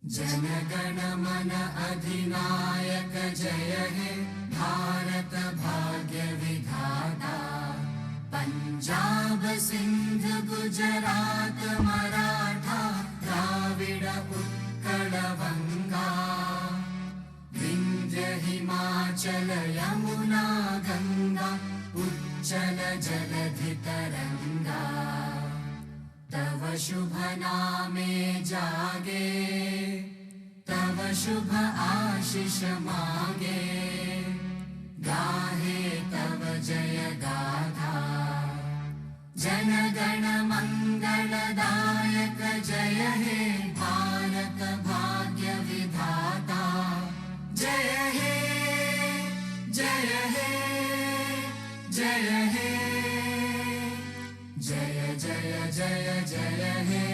जनगण मन अधिनायक जय हे भारत भाग्य विधाता। पंजाब सिंध गुजरात मराठा द्राविड उत्कल बंगा। विंध्य हिमाचल यमुना गंगा उच्चल जलधि तरंगा। तव शुभ नामे जागे तव शुभ आशीष मांगे। गाहे तव जय गाथा जनगण मंगलदायक जय हे भारत भाग्य विधाता। जय हे जय हे जय हे जय जय जय जय हे।